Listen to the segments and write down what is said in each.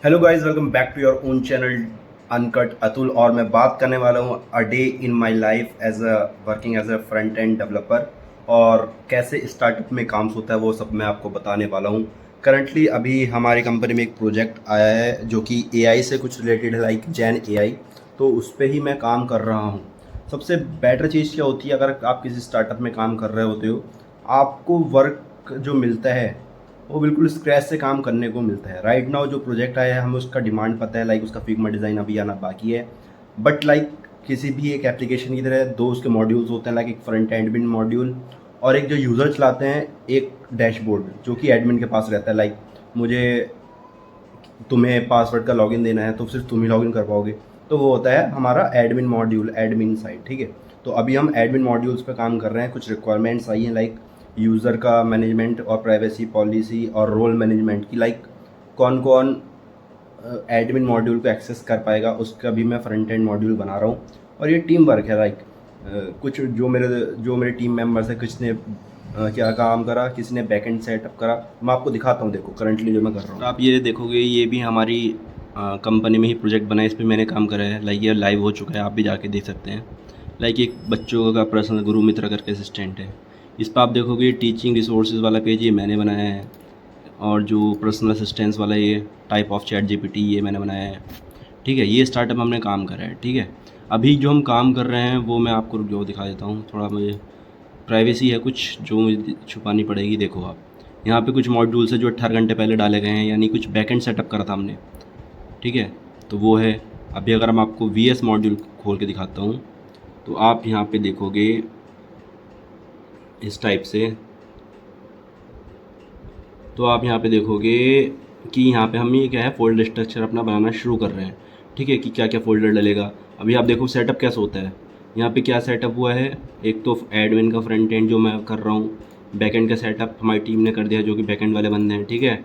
Hello guys, welcome back to your own channel uncut Atul. और मैं बात करने वाला हूँ a day in my life as a working as a front end developer. और कैसे स्टार्टअप में काम होता है वो सब मैं आपको बताने वाला हूँ। करंटली अभी हमारी कंपनी में एक प्रोजेक्ट आया है जो कि एआई से कुछ रिलेटेड है, लाइक जैन एआई। तो उस पर ही मैं काम कर रहा हूँ। सबसे बेटर चीज़ क्या होती है, अगर आप किसी स्टार्टअप में काम कर रहे होते हो, आपको वर्क जो मिलता है वो बिल्कुल स्क्रैच से काम करने को मिलता है। राइट नाउ जो प्रोजेक्ट आया है हमें उसका डिमांड पता है, लाइक उसका फिग्मा डिज़ाइन अभी आना बाकी है। बट लाइक किसी भी एक एप्लीकेशन की तरह दो उसके मॉड्यूल्स होते हैं, लाइक एक फ्रंट एडमिन मॉड्यूल और एक जो यूज़र चलाते हैं एक डैशबोर्ड जो कि एडमिन के पास रहता है। लाइक मुझे तुम्हें पासवर्ड का लॉगिन देना है तो सिर्फ तुम ही लॉगिन कर पाओगे। तो वो होता है हमारा एडमिन मॉड्यूल, एडमिन साइड, ठीक है। तो अभी हम एडमिन मॉड्यूल्स पे काम कर रहे हैं। कुछ रिक्वायरमेंट्स आई हैं, लाइक यूज़र का मैनेजमेंट और प्राइवेसी पॉलिसी और रोल मैनेजमेंट की, लाइक कौन कौन एडमिन मॉड्यूल को एक्सेस कर पाएगा, उसका भी मैं फ्रंट एंड मॉड्यूल बना रहा हूँ। और ये टीम वर्क है, लाइक कुछ जो मेरे टीम मेंबर्स हैं, किसने क्या काम करा, किसी ने बैकएंड सेटअप करा। मैं आपको दिखाता हूँ, देखो करंटली जो मैं कर रहा हूँ। तो आप ये देखोगे, ये भी हमारी कंपनी में ही प्रोजेक्ट बना है, इस पर मैंने काम करा है। लाइक ये लाइव हो चुका है, आप भी जाके देख सकते हैं। लाइक एक बच्चों का पर्सनल गुरु मित्र करके असिस्टेंट है। इस पर आप देखोगे टीचिंग रिसोर्सेज वाला पेज ये मैंने बनाया है। और जो पर्सनल असिस्टेंस वाला ये टाइप ऑफ चैट जीपीटी ये मैंने बनाया है। ठीक है, ये स्टार्टअप हमने काम करा है। ठीक है, अभी जो हम काम कर रहे हैं वो मैं आपको जो दिखा देता हूँ। थोड़ा मुझे प्राइवेसी है कुछ जो मुझे छुपानी पड़ेगी। देखो आप, यहाँ पे कुछ मॉड्यूल्स है जो 18 घंटे पहले डाले गए हैं, यानी कुछ बैकएंड सेटअप करा था हमने। ठीक है, तो वो है। अभी अगर मैं आपको वी एस मॉड्यूल खोल के दिखाता हूँ तो आप यहाँ पे देखोगे इस टाइप से। तो आप यहाँ पे देखोगे कि यहाँ पे हम ये क्या है, फोल्डर स्ट्रक्चर अपना बनाना शुरू कर रहे हैं। ठीक है, कि क्या क्या फोल्डर डलेगा। अभी आप देखो सेटअप कैसे होता है। यहाँ पे क्या सेटअप हुआ है, एक तो एडमिन का फ्रंट एंड जो मैं कर रहा हूँ, बैकएंड का सेटअप हमारी टीम ने कर दिया जो कि बैकएंड वाले बंदे हैं। ठीक है,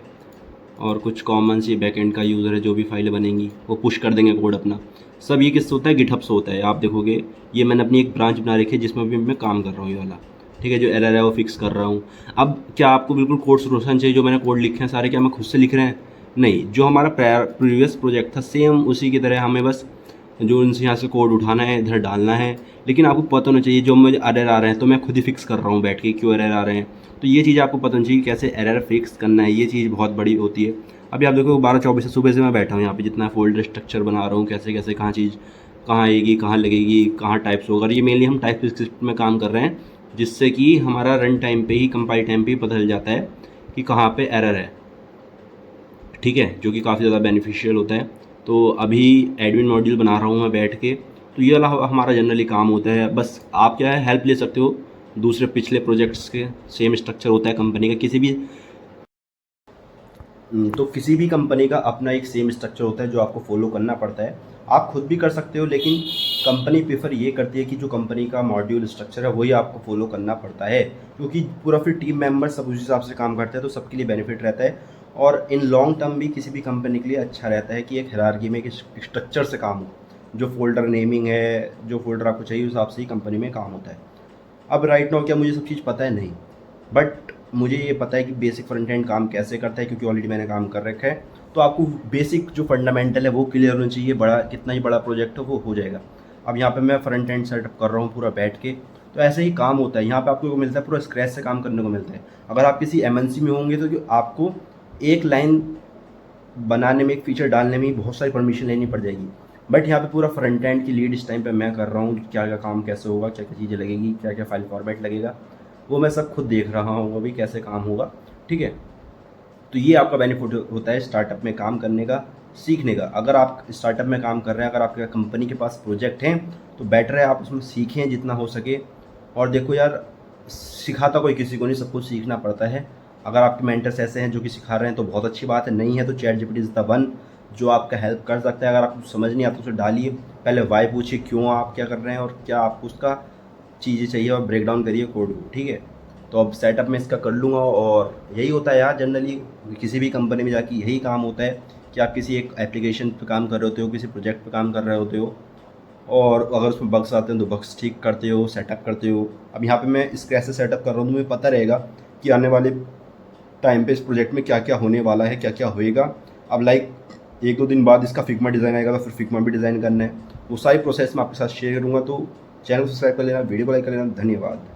और कुछ कॉमन सी बैकएंड का यूज़र है, जो भी फाइलें बनेंगी वो पुश कर देंगे कोड अपना। सब ये किससे होता है, गिटहब से होता है। आप देखोगे ये मैंने अपनी एक ब्रांच बना रखी है जिसमें भी मैं काम कर रहा हूँ, ये वाला। ठीक है, जो एरर है वो फिक्स कर रहा हूँ। अब क्या आपको बिल्कुल कोड सोल्यूशन चाहिए, जो मैंने कोड लिखे हैं सारे क्या मैं खुद से लिख रहे हैं? नहीं, जो हमारा प्रीवियस प्रोजेक्ट था सेम उसी की तरह हमें बस जो उनसे यहाँ से कोड उठाना है, इधर डालना है। लेकिन आपको पता होना चाहिए जो मुझे एरर आ रहे हैं तो मैं खुद ही फिक्स कर रहा हूँ बैठ के, क्यों एरर आ रहे हैं। तो ये चीज़ आपको पता होनी चाहिए कैसे एरर फिक्स करना है, ये चीज़ बहुत बड़ी होती है। अभी आप देखो 12-24 से सुबह से मैं बैठा हूँ यहाँ पे, जितना फोल्डर स्ट्रक्चर बना रहा हूँ, कैसे कैसे कहाँ चीज़ कहाँ आएगी, कहाँ लगेगी, कहाँ टाइप्स होगा। और ये मेनली हम टाइप स्क्रिप्ट में काम कर रहे हैं, जिससे कि हमारा रन टाइम पे ही, कंपाइल टाइम पे ही पता चल जाता है कि कहाँ पे एरर है। ठीक है, जो कि काफ़ी ज़्यादा बेनिफिशियल होता है। तो अभी एडमिन मॉड्यूल बना रहा हूँ मैं बैठ के। तो ये वाला हमारा जनरली काम होता है। बस आप क्या है, हेल्प ले सकते हो दूसरे पिछले प्रोजेक्ट्स के। सेम स्ट्रक्चर होता है कंपनी का, किसी भी तो किसी भी कंपनी का अपना एक सेम स्ट्रक्चर होता है जो आपको फॉलो करना पड़ता है। आप खुद भी कर सकते हो, लेकिन कंपनी प्रेफर ये करती है कि जो कंपनी का मॉड्यूल स्ट्रक्चर है वही आपको फॉलो करना पड़ता है, क्योंकि पूरा फिर टीम मेंबर सब उस हिसाब से काम करते हैं, तो सबके लिए बेनिफिट रहता है। और इन लॉन्ग टर्म भी किसी भी कंपनी के लिए अच्छा रहता है कि एक हायरार्की में एक स्ट्रक्चर से काम हो। जो फोल्डर नेमिंग है, जो फोल्डर आपको चाहिए उस हिसाब से ही कंपनी में काम होता है। अब राइट नाउ क्या मुझे सब चीज़ पता है? नहीं, बट मुझे ये पता है कि बेसिक फ्रंट एंड काम कैसे करता है, क्योंकि ऑलरेडी मैंने काम कर रखा है। तो आपको बेसिक जो फंडामेंटल है वो क्लियर होना चाहिए। बड़ा कितना ही बड़ा प्रोजेक्ट हो जाएगा। अब यहाँ पे मैं फ्रंट एंड सेटअप कर रहा हूँ पूरा बैठ के। तो ऐसे ही काम होता है, यहाँ पे आपको मिलता है पूरा स्क्रैच से काम करने को मिलता है। अगर आप किसी एमएनसी में होंगे तो आपको एक लाइन बनाने में, एक फीचर डालने में ही बहुत सारी परमिशन लेनी पड़ जाएगी। बट यहाँ पे पूरा फ्रंट एंड की लीड इस टाइम पे मैं कर रहा हूँ। क्या क्या काम कैसे होगा, क्या क्या चीज़ें लगेगी, क्या क्या फाइल फॉर्मेट लगेगा, वो मैं सब खुद देख रहा हूँ अभी कैसे काम होगा। ठीक है, तो ये आपका बेनिफिट होता है स्टार्टअप में काम करने का, सीखने का। अगर आप स्टार्टअप में काम कर रहे हैं, अगर आपके कंपनी के पास प्रोजेक्ट हैं, तो बेटर है आप उसमें सीखें जितना हो सके। और देखो यार, सिखाता कोई किसी को नहीं, सबको सीखना पड़ता है। अगर आपके मेंटर्स ऐसे हैं जो कि सिखा रहे हैं तो बहुत अच्छी बात है, नहीं है तो chat GPT is the one जो आपका हेल्प कर सकता है। अगर आपको समझ नहीं आता तो उसे डालिए, पहले वाई पूछिए क्यों आप क्या कर रहे हैं और क्या आपको उसका चीज़ें चाहिए, और ब्रेक डाउन करिए कोड को। ठीक है, तो अब सेटअप में इसका कर लूँगा। और यही होता है यार, जनरली किसी भी कंपनी में जाके यही काम होता है कि आप किसी एक एप्लीकेशन पे काम कर रहे होते हो, किसी प्रोजेक्ट पे काम कर रहे होते हो, और अगर उसमें बग्स आते हैं तो बग्स ठीक करते हो, सेटअप करते हो। अब यहाँ पे मैं इसको ऐसे सेटअप कर रहा हूँ तो मुझे पता रहेगा कि आने वाले टाइम पे इस प्रोजेक्ट में क्या क्या होने वाला है, क्या क्या होएगा। अब लाइक 1-2 दिन बाद इसका फिग्मा डिज़ाइन आएगा तो फिर फिग्मा भी डिज़ाइन करना है। वो सारी प्रोसेस मैं आपके साथ शेयर करूँगा, तो चैनल को सब्सक्राइब कर लेना, वीडियो को लाइक कर लेना। धन्यवाद।